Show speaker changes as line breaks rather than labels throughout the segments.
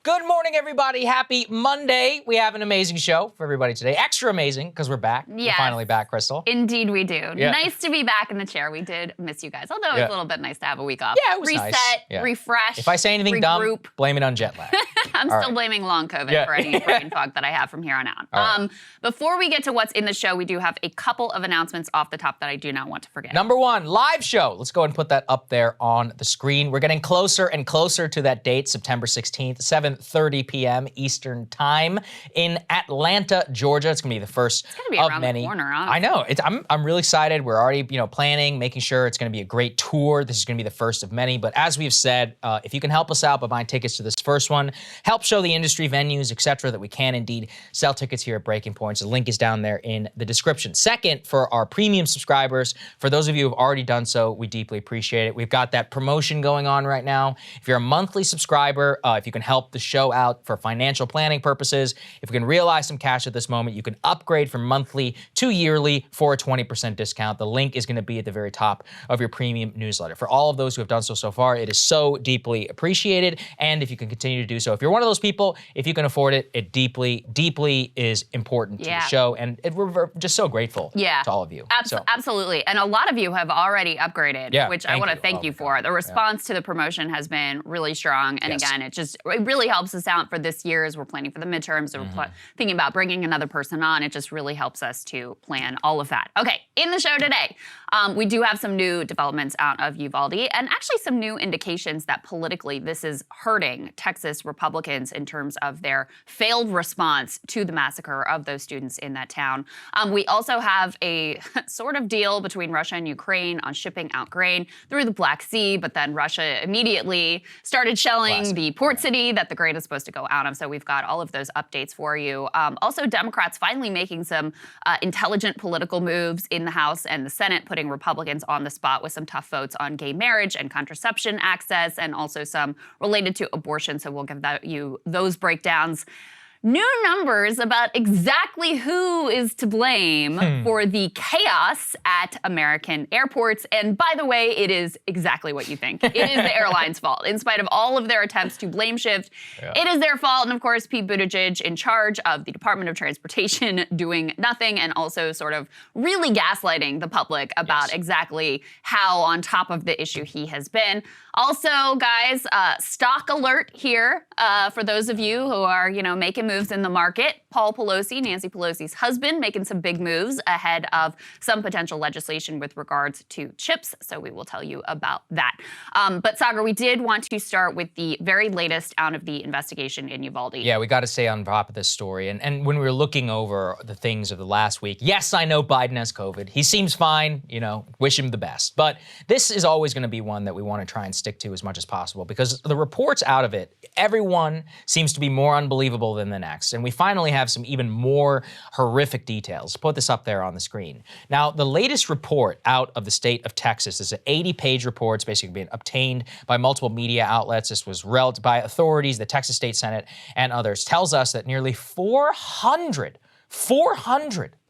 Good morning, everybody. Happy Monday. We have an amazing show for everybody today. Extra amazing because we're back.
Yes.
We're finally back, Krystal.
Indeed we do.
Yeah.
Nice to be back in the chair. We did miss you guys, although it's a little bit nice to have a week off.
Yeah, it was
Reset,
nice.
refresh,
If I say anything dumb, blame it on jet lag.
I'm still blaming long COVID for any brain fog that I have from here on out. Before we get to what's in the show, we do have a couple of announcements off the top that I do not want to forget.
Number one, live show. Let's go ahead and put that up there on the screen. We're getting closer and closer to that date, September 16th, 7:30 p.m. Eastern Time in Atlanta, Georgia. It's going to be the first of many.
The corner, honestly.
I know. I'm really excited. We're already, planning, making sure it's going to be a great tour. This is going to be the first of many. But as we've said, if you can help us out by buying tickets to this first one, help show the industry venues, etc., that we can indeed sell tickets here at Breaking Points. The link is down there in the description. Second, for our premium subscribers, for those of you who have already done so, we deeply appreciate it. We've got that promotion going on right now. If you're a monthly subscriber, if you can help the show out for financial planning purposes, if you can realize some cash at this moment, you can upgrade from monthly to yearly for a 20% discount. The link is going to be at the very top of your premium newsletter. For all of those who have done so far, it is so deeply appreciated. And if you can continue to do so, if you're one of those people, if you can afford it, it deeply, deeply is important to the show. And we're just so grateful to all of you.
Absolutely. And a lot of you have already upgraded, which I want to thank you for. The response to the promotion has been really strong. And again, it really helps us out for this year as we're planning for the midterms. We're thinking about bringing another person on. It just really helps us to plan all of that. Okay, in the show today, we do have some new developments out of Uvalde and actually some new indications that politically this is hurting Texas Republicans in terms of their failed response to the massacre of those students in that town. We also have a sort of deal between Russia and Ukraine on shipping out grain through the Black Sea, but then Russia immediately started shelling the port city that the grain is supposed to go out of. So we've got all of those updates for you. Also, Democrats finally making some intelligent political moves in the House and the Senate, putting Republicans on the spot with some tough votes on gay marriage and contraception access, and also some related to abortion. So we'll give you those breakdowns. New numbers about exactly who is to blame for the chaos at American airports. And by the way, it is exactly what you think. It is the airline's fault. In spite of all of their attempts to blame shift, it is their fault. And of course, Pete Buttigieg in charge of the Department of Transportation doing nothing and also sort of really gaslighting the public about exactly how on top of the issue he has been. Also, guys, stock alert here for those of you who are, making moves in the market. Paul Pelosi, Nancy Pelosi's husband, making some big moves ahead of some potential legislation with regards to chips. So we will tell you about that. But Saagar, we did want to start with the very latest out of the investigation in Uvalde.
Yeah, we got to stay on top of this story. And when we were looking over the things of the last week, yes, I know Biden has COVID. He seems fine, wish him the best. But this is always going to be one that we want to try and stick to as much as possible because the reports out of it, everyone seems to be more unbelievable than the next. And we finally have some even more horrific details. Put this up there on the screen. Now, the latest report out of the state of Texas is an 80-page report. It's basically been obtained by multiple media outlets. This was read by authorities, the Texas State Senate, and others. Tells us that nearly 400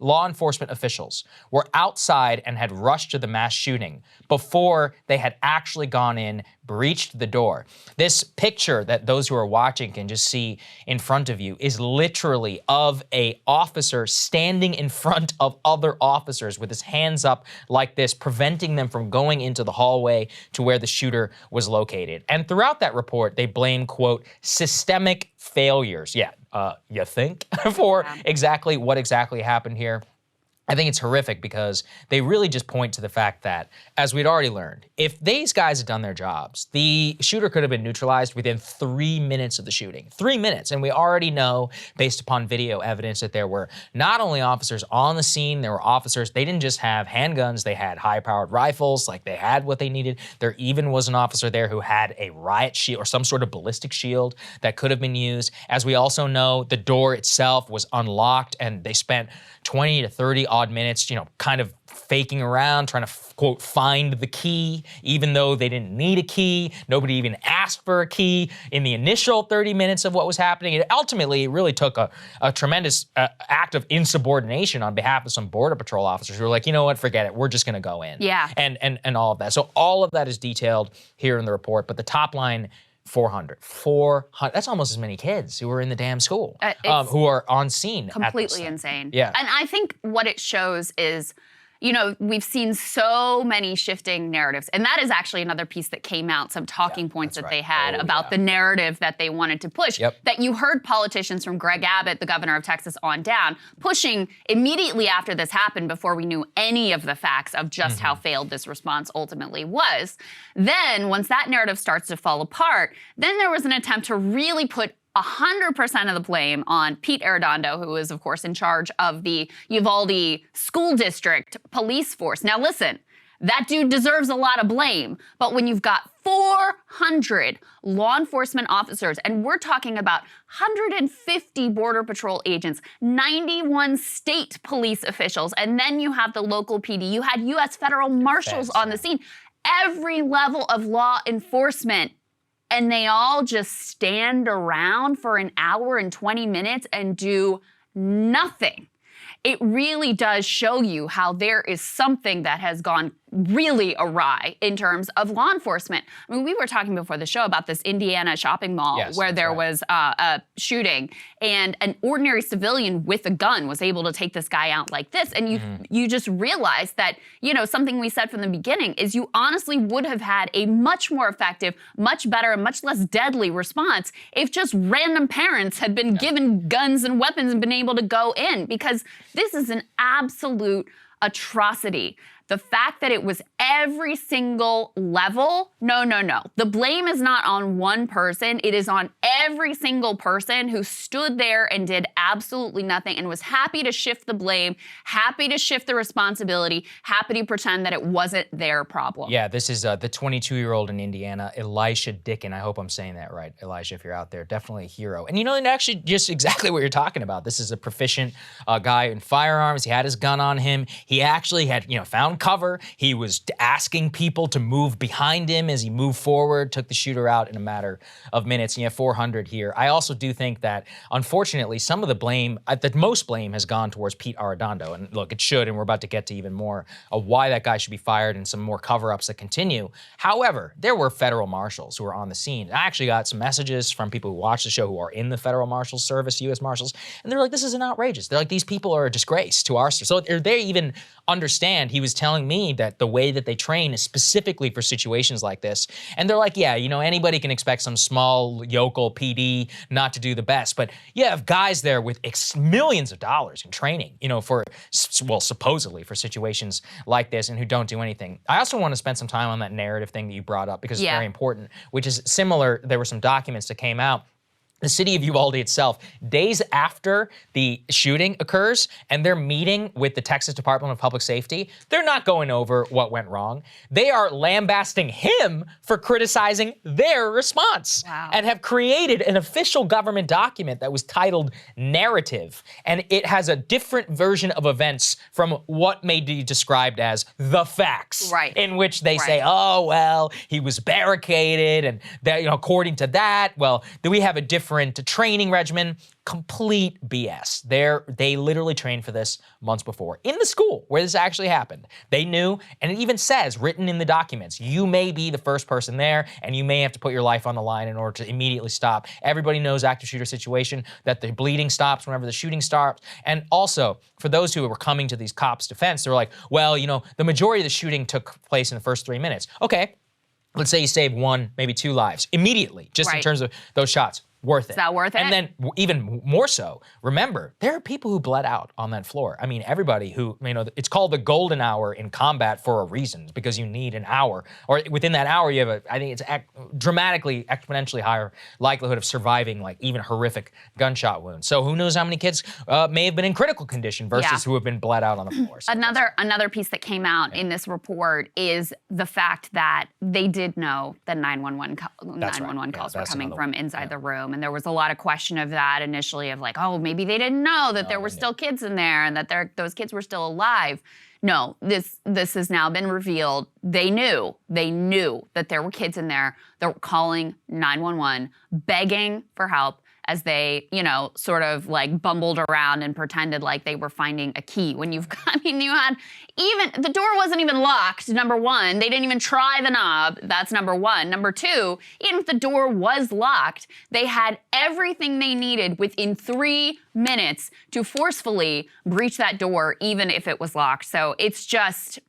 law enforcement officials were outside and had rushed to the mass shooting before they had actually gone in, breached the door. This picture that those who are watching can just see in front of you is literally of an officer standing in front of other officers with his hands up like this, preventing them from going into the hallway to where the shooter was located. And throughout that report, they blame, quote, systemic failures. You think? For exactly what exactly happened here. I think it's horrific because they really just point to the fact that, as we'd already learned, if these guys had done their jobs, the shooter could have been neutralized within 3 minutes of the shooting. 3 minutes. And we already know, based upon video evidence, that there were not only officers on the scene, there were officers, they didn't just have handguns, they had high-powered rifles, like they had what they needed. There even was an officer there who had a riot shield or some sort of ballistic shield that could have been used. As we also know, the door itself was unlocked and they spent 20 to 30 odd minutes, kind of faking around, trying to, quote, find the key, even though they didn't need a key. Nobody even asked for a key in the initial 30 minutes of what was happening. It ultimately really took a tremendous act of insubordination on behalf of some Border Patrol officers who were like, you know what, forget it. We're just going to go in.
Yeah.
And all of that. So all of that is detailed here in the report. But the top line 400. 400. That's almost as many kids who were in the damn school, who are on scene.
Completely insane.
Yeah.
And I think what it shows is, you know, we've seen so many shifting narratives. And that is actually another piece that came out, some talking points that they had about the narrative that they wanted to push. That you heard politicians from Greg Abbott, the governor of Texas, on down, pushing immediately after this happened, before we knew any of the facts of just how failed this response ultimately was. Then, once that narrative starts to fall apart, then there was an attempt to really put 100% of the blame on Pete Arredondo, who is, of course, in charge of the Uvalde School District police force. Now, listen, that dude deserves a lot of blame, but when you've got 400 law enforcement officers, and we're talking about 150 Border Patrol agents, 91 state police officials, and then you have the local PD, you had U.S. federal marshals on the scene, every level of law enforcement, and they all just stand around for an hour and 20 minutes and do nothing. It really does show you how there is something that has gone really awry in terms of law enforcement. I mean, we were talking before the show about this Indiana shopping mall where there was a shooting, and an ordinary civilian with a gun was able to take this guy out like this. And you just realize that, you know, something we said from the beginning is you honestly would have had a much more effective, much better, and much less deadly response if just random parents had been given guns and weapons and been able to go in, because this is an absolute atrocity. The fact that it was every single level, no. The blame is not on one person. It is on every single person who stood there and did absolutely nothing and was happy to shift the blame, happy to shift the responsibility, happy to pretend that it wasn't their problem.
Yeah, this is the 22-year-old in Indiana, Elisha Dickin. I hope I'm saying that right. Elisha, if you're out there, definitely a hero. And you know, and actually just exactly what you're talking about. This is a proficient guy in firearms. He had his gun on him. He actually had, you know, found cover. He was asking people to move behind him as he moved forward, took the shooter out in a matter of minutes. And you have 400 here. I also do think that, unfortunately, some of the blame, the most blame has gone towards Pete Arredondo. And look, it should, and we're about to get to even more of why that guy should be fired and some more cover-ups that continue. However, there were federal marshals who were on the scene. I actually got some messages from people who watch the show who are in the federal marshals service, U.S. Marshals, and they're like, this is an outrageous. They're like, these people are a disgrace to our service. So they even understand. He was telling me that the way that they train is specifically for situations like this. And they're like, yeah, you know, anybody can expect some small yokel PD not to do the best. But you have guys there with millions of dollars in training, you know, for, well, supposedly for situations like this, and who don't do anything. I also want to spend some time on that narrative thing that you brought up, because it's very important, which is similar. There were some documents that came out. The city of Uvalde itself, days after the shooting occurs, and they're meeting with the Texas Department of Public Safety, they're not going over what went wrong. They are lambasting him for criticizing their response, and have created an official government document that was titled Narrative. And it has a different version of events from what may be described as the facts, in which they say, oh, well, he was barricaded, and that, you know, according to that, well, do we have a different training regimen? Complete BS. They literally trained for this months before in the school where this actually happened. They knew, and it even says written in the documents, you may be the first person there, and you may have to put your life on the line in order to immediately stop. Everybody knows active shooter situation, that the bleeding stops whenever the shooting stops. And also, for those who were coming to these cops' defense, they're like, well, you know, the majority of the shooting took place in the first 3 minutes. Okay, let's say you saved 1, maybe 2 lives immediately, just in terms of those shots. Worth it.
Is that worth it?
And then even more so, remember, there are people who bled out on that floor. I mean, everybody who, you know, it's called the golden hour in combat for a reason, because you need an hour. Or within that hour, you have I think it's dramatically, exponentially higher likelihood of surviving, like, even horrific gunshot wounds. So who knows how many kids may have been in critical condition versus who have been bled out on the floor. So
another piece that came out in this report is the fact that they did know that 911 calls were coming from inside the room. And there was a lot of question of that initially, of like, oh, maybe they didn't know that there were still kids in there and that those kids were still alive. no, this has now been revealed. They knew that there were kids in there that were calling 911, begging for help as they, sort of like bumbled around and pretended like they were finding a key. When you had the door wasn't even locked, number one. They didn't even try the knob. That's number one. Number two, even if the door was locked, they had everything they needed within 3 minutes to forcefully breach that door, even if it was locked. So it's just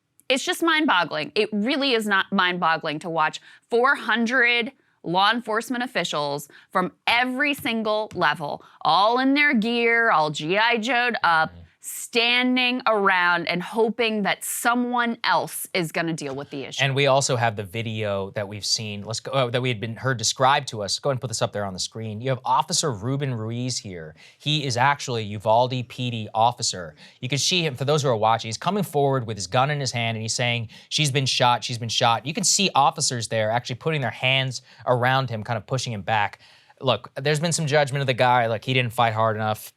mind-boggling. It really is not mind-boggling to watch 400 law enforcement officials from every single level, all in their gear, all G.I. Joe'd up, standing around and hoping that someone else is going to deal with the issue.
And we also have the video that we've seen, that we had been heard described to us. Go ahead and put this up there on the screen. You have Officer Ruben Ruiz here. He is actually a Uvalde PD officer. You can see him, for those who are watching, he's coming forward with his gun in his hand and he's saying, she's been shot, she's been shot. You can see officers there actually putting their hands around him, kind of pushing him back. Look, there's been some judgment of the guy, like he didn't fight hard enough.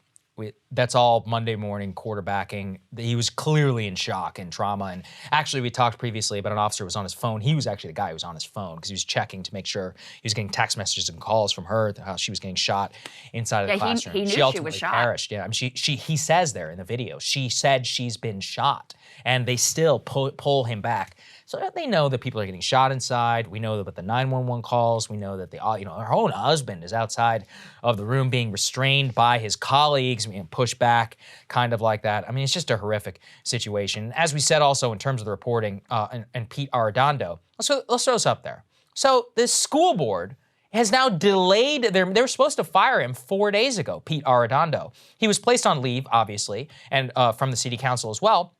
That's all Monday morning quarterbacking. He was clearly in shock and trauma. And actually, we talked previously about an officer who was on his phone. He was actually the guy who was on his phone because he was checking to make sure he was getting text messages and calls from her, how she was getting shot inside of the classroom.
He knew
she ultimately
was shot.
perished. Yeah, I mean, he says there in the video, she said she's been shot, and they still pull him back. So they know that people are getting shot inside. We know about the 911 calls. We know that her own husband is outside of the room being restrained by his colleagues, being pushed back, kind of like that. I mean, it's just a horrific situation. As we said also in terms of the reporting, and Pete Arredondo, let's throw this up there. So this school board has now delayed, they were supposed to fire him 4 days ago, Pete Arredondo. He was placed on leave, obviously, and from the city council as well.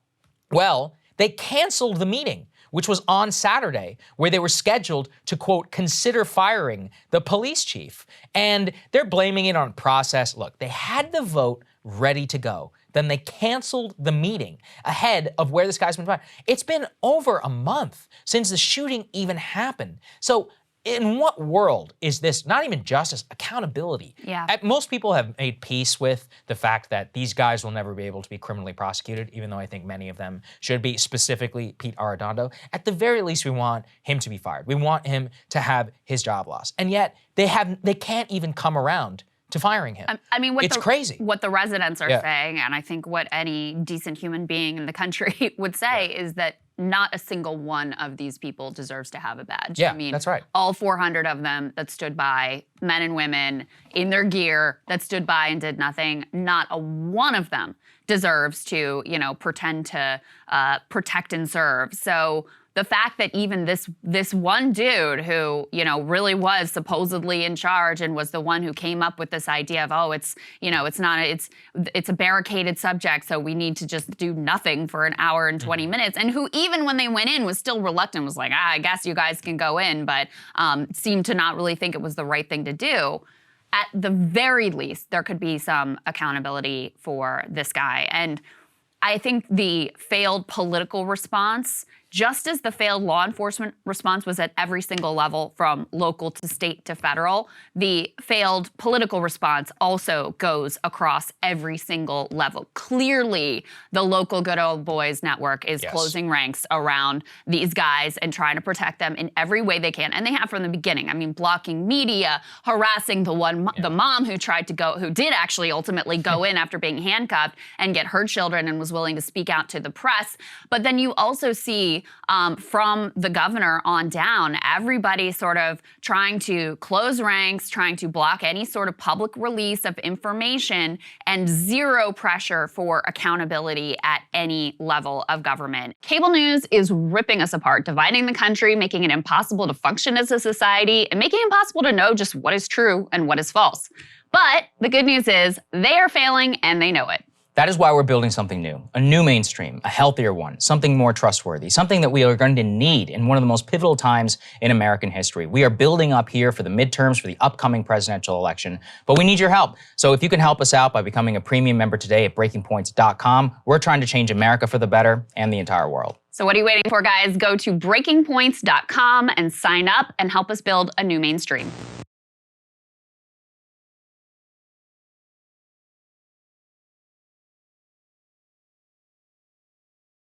Well, they canceled the meeting, which was on Saturday, where they were scheduled to, quote, consider firing the police chief. And they're blaming it on process. Look, they had the vote ready to go. Then they canceled the meeting ahead of where this guy's been fired. It's been over a month since the shooting even happened. So in what world is this not even justice, accountability?
Yeah.
Most people have made peace with the fact that these guys will never be able to be criminally prosecuted, even though I think many of them should be, specifically Pete Arredondo. At the very least, we want him to be fired. We want him to have his job lost. And yet they can't even come around to firing him.
I mean,
it's crazy.
What the residents are saying, and I think what any decent human being in the country would say, is that not a single one of these people deserves to have a badge.
Yeah,
I mean,
that's right.
All 400 of them that stood by, men and women in their gear that stood by and did nothing, not a one of them deserves to, pretend to protect and serve. So the fact that even this one dude who, really was supposedly in charge and was the one who came up with this idea of, it's a barricaded subject, so we need to just do nothing for an hour and 20 minutes, and who even when they went in was still reluctant, was like, I guess you guys can go in, but seemed to not really think it was the right thing to do. At the very least, there could be some accountability for this guy. And I think the failed political response, just as the failed law enforcement response was at every single level from local to state to federal, the failed political response also goes across every single level. Clearly, the local Good Old Boys network is closing ranks around these guys and trying to protect them in every way they can. And they have from the beginning. I mean, blocking media, harassing the mom who did actually ultimately go in after being handcuffed and get her children and was willing to speak out to the press. But then you also see from the governor on down, everybody sort of trying to close ranks, trying to block any sort of public release of information, and zero pressure for accountability at any level of government. Cable news is ripping us apart, dividing the country, making it impossible to function as a society, and making it impossible to know just what is true and what is false. But the good news is they are failing and they know it.
That is why we're building something new, a new mainstream, a healthier one, something more trustworthy, something that we are going to need in one of the most pivotal times in American history. We are building up here for the midterms, for the upcoming presidential election, but we need your help. So if you can help us out by becoming a premium member today at breakingpoints.com, we're trying to change America for the better and the entire world.
So what are you waiting for, guys? Go to breakingpoints.com and sign up and help us build a new mainstream.